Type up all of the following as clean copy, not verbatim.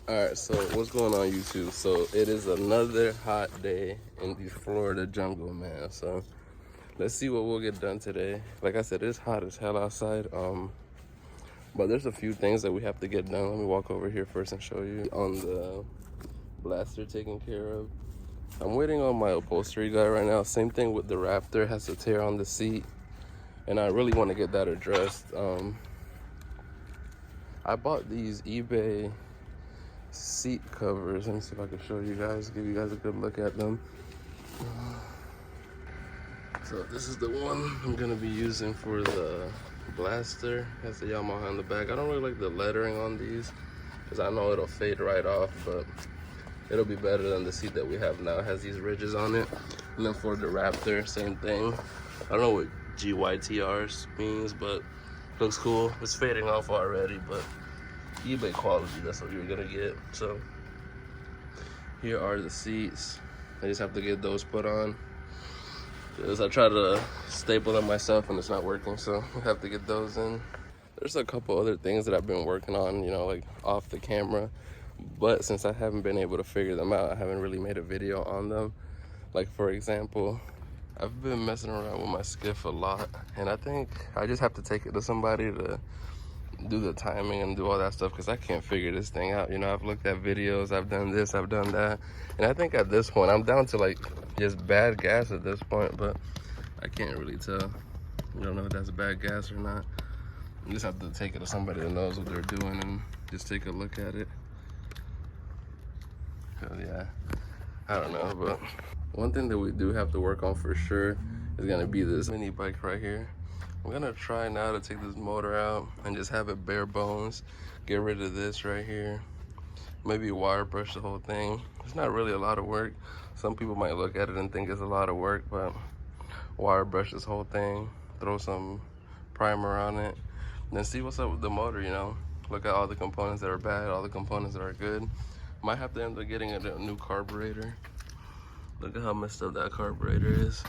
Alright, so what's going on YouTube? So it is another hot day in the Florida jungle, man. So let's see what we'll get done today. Like I said, it's hot as hell outside. But there's a few things that we have to get done. Let me walk over here first and show you. On the blaster taken care of. I'm waiting on my upholstery guy right now. Same thing with the Raptor, has a tear on the seat. And I really want to get that addressed. I bought these eBay seat covers. Let me see if I can show you guys, give you guys a good look at them. So this is the one I'm gonna be using for the blaster. Has the Yamaha on the back. I don't really like the lettering on these because I know it'll fade right off, but it'll be better than the seat that we have now. It has these ridges on it. And then for the Raptor, same thing. I don't know what GYTR means, but looks cool. It's fading off already, but eBay quality, that's what you're gonna get. So here are the seats. I just have to get those put on because I try to staple them myself and it's not working, so I have to get those in. There's a couple other things that I've been working on, you know, like off the camera, but since I haven't been able to figure them out, I haven't really made a video on them. Like, for example, I've been messing around with my skiff a lot, and I think I just have to take it to somebody to do the timing and do all that stuff because I can't figure this thing out. You know, I've looked at videos, I've done this, I've done that, and I think at this point I'm down to like just bad gas at this point, but I can't really tell. You don't know if that's bad gas or not. You just have to take it to somebody that knows what they're doing and just take a look at it. Cause yeah, I don't know, but one thing that we do have to work on for sure is gonna be this mini bike right here. I'm gonna try now to take this motor out and just have it bare bones, get rid of this right here, maybe wire brush the whole thing. It's not really a lot of work. Some people might look at it and think it's a lot of work, but wire brush this whole thing, throw some primer on it, and then see what's up with the motor, you know. Look at all the components that are bad, all the components that are good. Might have to end up getting a new carburetor. Look at how messed up that carburetor is.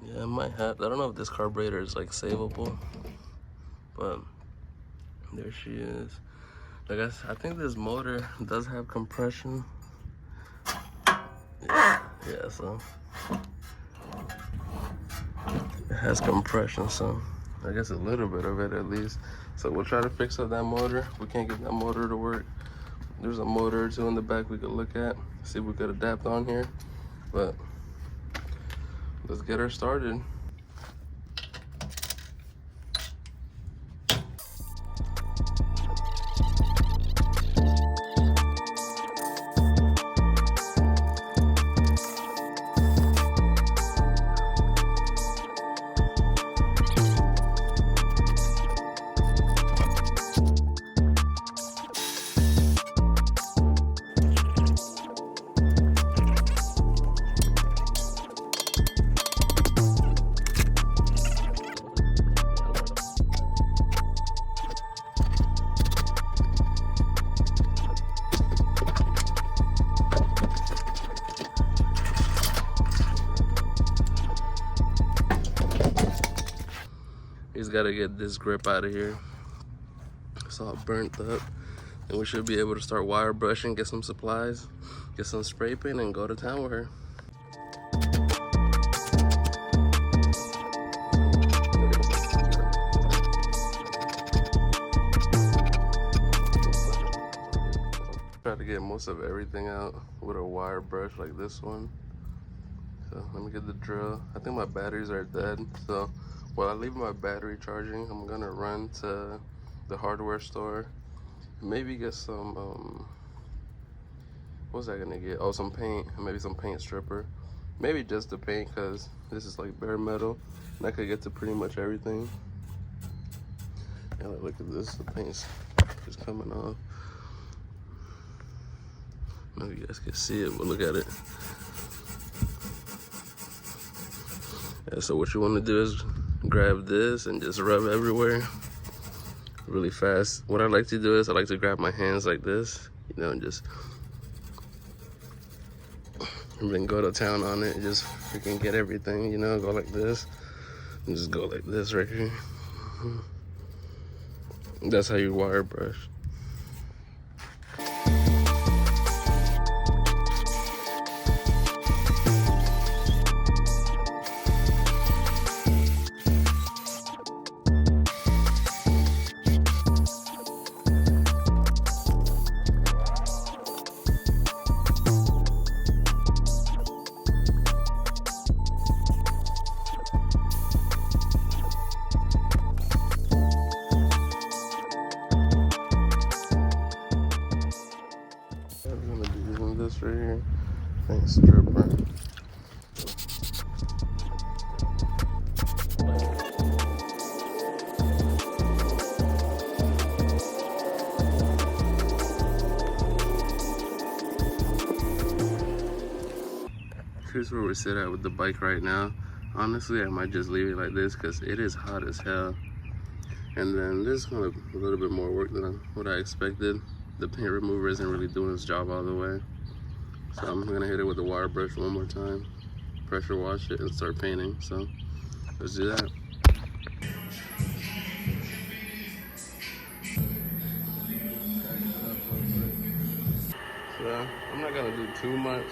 Yeah, I might have. I don't know if this carburetor is like savable, but there she is. I think this motor does have compression. Yeah, so it has compression, so I guess a little bit of it at least. So we'll try to fix up that motor. If we can't get that motor to work, there's a motor or two in the back we could look at, see if we could adapt on here. But let's get her started. He's got to get this grip out of here. It's all burnt up. And we should be able to start wire brushing, get some supplies, get some spray paint, and go to town with her. Try to get most of everything out with a wire brush like this one. So let me get the drill. I think my batteries are dead, so while I leave my battery charging, I'm gonna run to the hardware store, maybe get some, what was I gonna get? Oh, some paint, maybe some paint stripper. Maybe just the paint, because this is like bare metal, and I could get to pretty much everything. And look at this, the paint's just coming off. I don't know if you guys can see it, but look at it. Yeah, so what you wanna do is grab this and just rub everywhere really fast. What I like to do is I like to grab my hands like this, you know, and just and then go to town on it and just freaking get everything, you know, go like this and just go like this right here. That's how you wire brush. this right here. Thanks, stripper. Here's where we sit at with the bike right now. Honestly, I might just leave it like this because it is hot as hell. And then this is kind of a little bit more work than what I expected. The paint remover isn't really doing its job all the way. So I'm gonna hit it with the wire brush one more time, pressure wash it, and start painting. So let's do that. So I'm not gonna do too much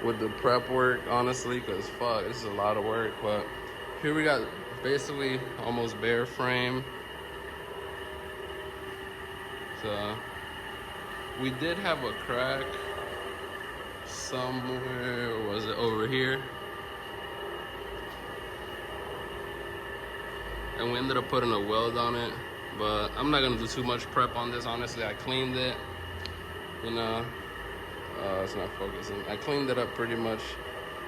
with the prep work, honestly, because fuck, this is a lot of work. But here we got basically almost bare frame. So we did have a crack somewhere, or was it over here? And we ended up putting a weld on it, but I'm not gonna do too much prep on this, honestly. I cleaned it, you know. It's not focusing. I cleaned it up pretty much,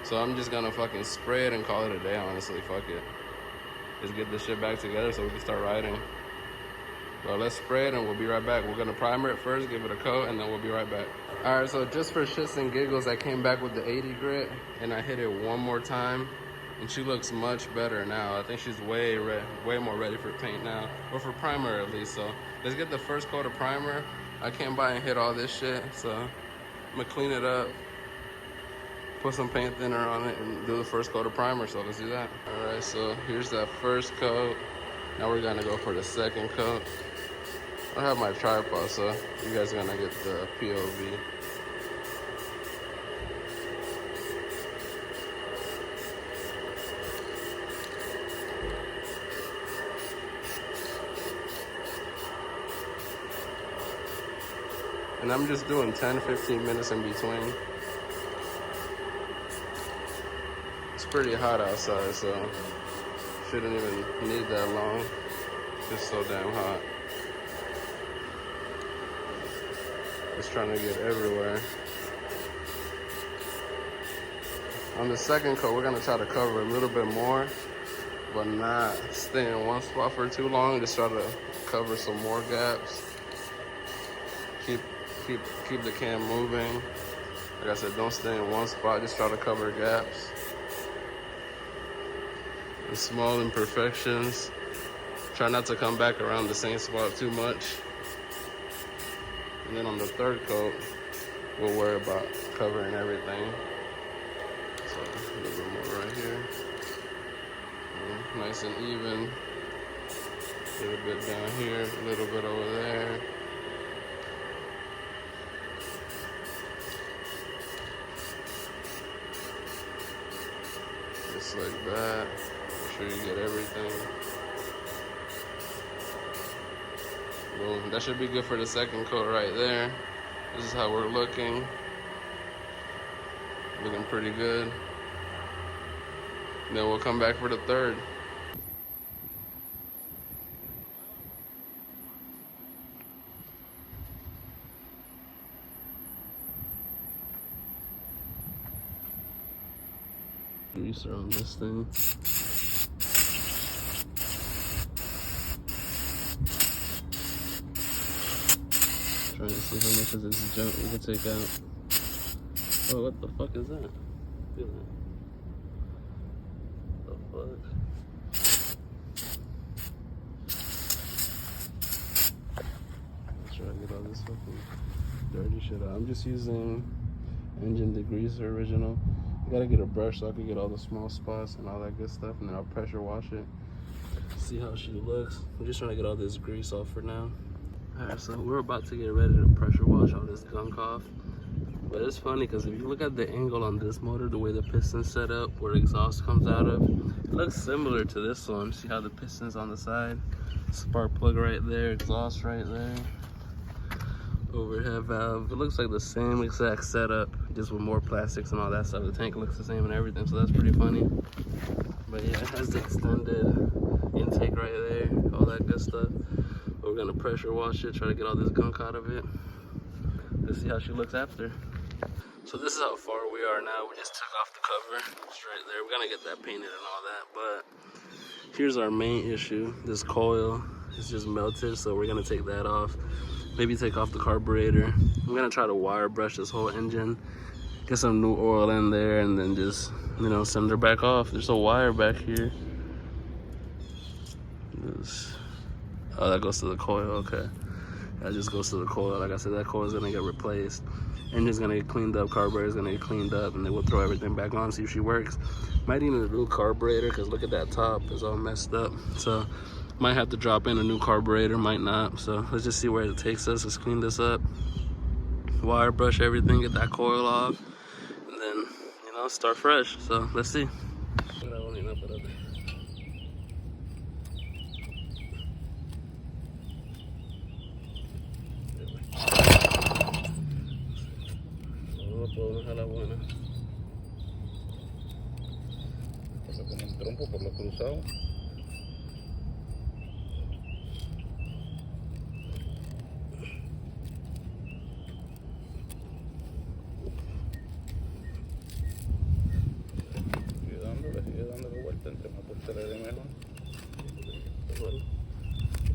so I'm just gonna fucking spray it and call it a day, honestly. Fuck it. Just get this shit back together so we can start riding. So let's spray it and we'll be right back. We're gonna primer it first, give it a coat, and then we'll be right back. All right, so just for shits and giggles, I came back with the 80 grit and I hit it one more time, and she looks much better now. I think she's way more ready for paint now, or for primer at least. So let's get the first coat of primer. I came by and hit all this shit, so I'm gonna clean it up, put some paint thinner on it, and do the first coat of primer. So let's do that. All right, so here's that first coat. Now we're gonna go for the second coat. I have my tripod, so you guys are gonna get the POV. And I'm just doing 10-15 minutes in between. It's pretty hot outside, so shouldn't even need that long. It's just so damn hot. It's trying to get everywhere. On the second coat, we're gonna try to cover a little bit more, but not stay in one spot for too long. Just try to cover some more gaps. Keep the cam moving. Like I said, don't stay in one spot, just try to cover gaps. And small imperfections. Try not to come back around the same spot too much. And then on the third coat, we'll worry about covering everything. So a little bit more right here. Nice and even. A little bit down here, a little bit over there. Just like that. Make sure you get everything. Boom. That should be good for the second coat right there. This is how we're looking. Looking pretty good. Then we'll come back for the third. Greaser on this thing. Trying to see how much of this junk we can take out. Oh, what the fuck is that? Feel that? The fuck? Let's try to get all this fucking dirty shit out. I'm just using Engine Degreaser original. I gotta get a brush so I can get all the small spots and all that good stuff, and then I'll pressure wash it. See how she looks. I'm just trying to get all this grease off for now. Alright, so we're about to get ready to pressure wash all this gunk off. But it's funny because if you look at the angle on this motor, the way the piston's set up, where the exhaust comes out of, it looks similar to this one. See how the piston's on the side? Spark plug right there, exhaust right there. Overhead valve. It looks like the same exact setup, just with more plastics and all that stuff. The tank looks the same and everything, so that's pretty funny. But yeah, it has the extended intake right there, all that good stuff. We're gonna pressure wash it, try to get all this gunk out of it. Let's see how she looks after. So this is how far we are now. We just took off the cover straight there. We're gonna get that painted and all that, but here's our main issue. This coil is just melted, so we're gonna take that off. Maybe take off the carburetor. I'm gonna try to wire brush this whole engine, get some new oil in there, and then just, you know, send her back off. There's a wire back here. Oh, that goes to the coil, okay. That just goes to the coil. Like I said, that coil is gonna get replaced. Engine's gonna get cleaned up, carburetor's gonna get cleaned up, and then we'll throw everything back on, see if she works. Might need a new carburetor, because look at that top, it's all messed up. So, might have to drop in a new carburetor, might not. So, let's just see where it takes us. Let's clean this up, wire brush everything, get that coil off, and then, you know, start fresh. So, let's see. Ojalá buena. Pasa como un trompo por lo cruzado. Sigue dándole vuelta, entre más vuelta le dé mejor.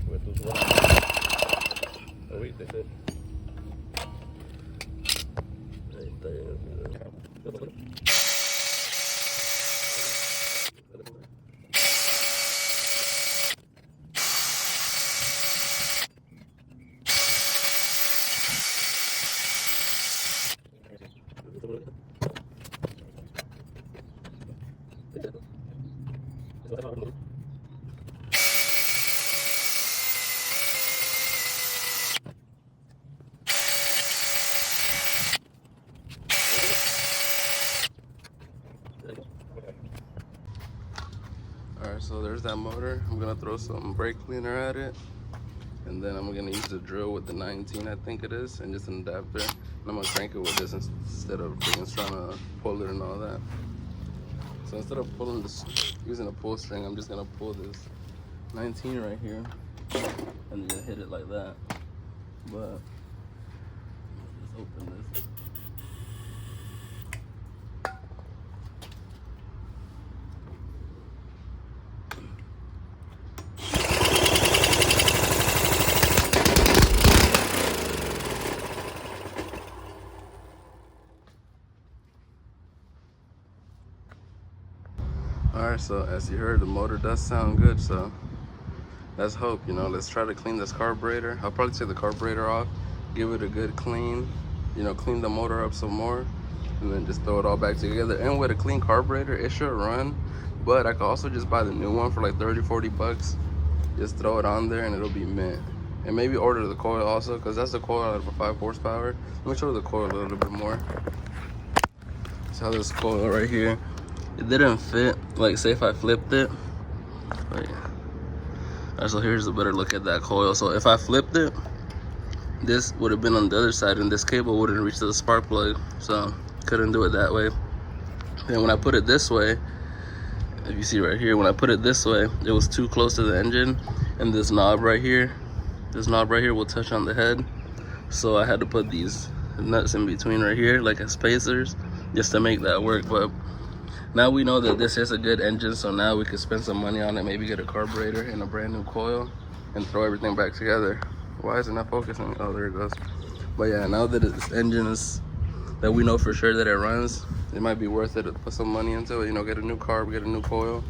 Porque tú subas. ¿Lo viste? Ahí está bien. Alright, so there's that motor. I'm gonna throw some brake cleaner at it, and then I'm gonna use the drill with the 19, I think it is, and just an adapter. And I'm gonna crank it with this instead of trying to pull it and all that. So instead of pulling this, using a pull string, I'm just gonna pull this 19 right here and just hit it like that. But let's just open this. Alright, so as you heard, the motor does sound good, so let's hope, you know, let's try to clean this carburetor. I'll probably take the carburetor off, give it a good clean, you know, clean the motor up some more, and then just throw it all back together. And with a clean carburetor, it should run, but I could also just buy the new one for like 30-40 bucks. Just throw it on there and it'll be mint. And maybe order the coil also, because that's the coil out of a 5 horsepower. Let me show the coil a little bit more. So this coil right here, it didn't fit, like say if I flipped it. Wait. Alright, so here's a better look at that coil. So if I flipped it, this would have been on the other side and this cable wouldn't reach to the spark plug. So couldn't do it that way. And when I put it this way, if you see right here, when I put it this way, it was too close to the engine, and this knob right here will touch on the head. So I had to put these nuts in between right here, like as spacers, just to make that work. But now we know that this is a good engine, so now we could spend some money on it, maybe get a carburetor and a brand new coil and throw everything back together. Why is it not focusing? Oh, there it goes. But yeah, now that this engine is, that we know for sure that it runs, it might be worth it to put some money into it, you know, get a new carb, get a new coil,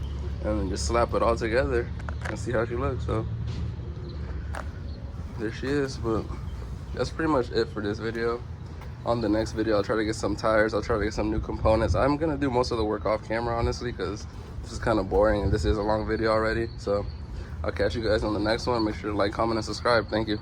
and then just slap it all together and see how she looks. So there she is. But that's pretty much it for this video. On the next video, I'll try to get some tires, I'll try to get some new components. I'm gonna do most of the work off camera, honestly, because this is kind of boring and this is a long video already. So I'll catch you guys on the next one. Make sure to like, comment, and subscribe. Thank you.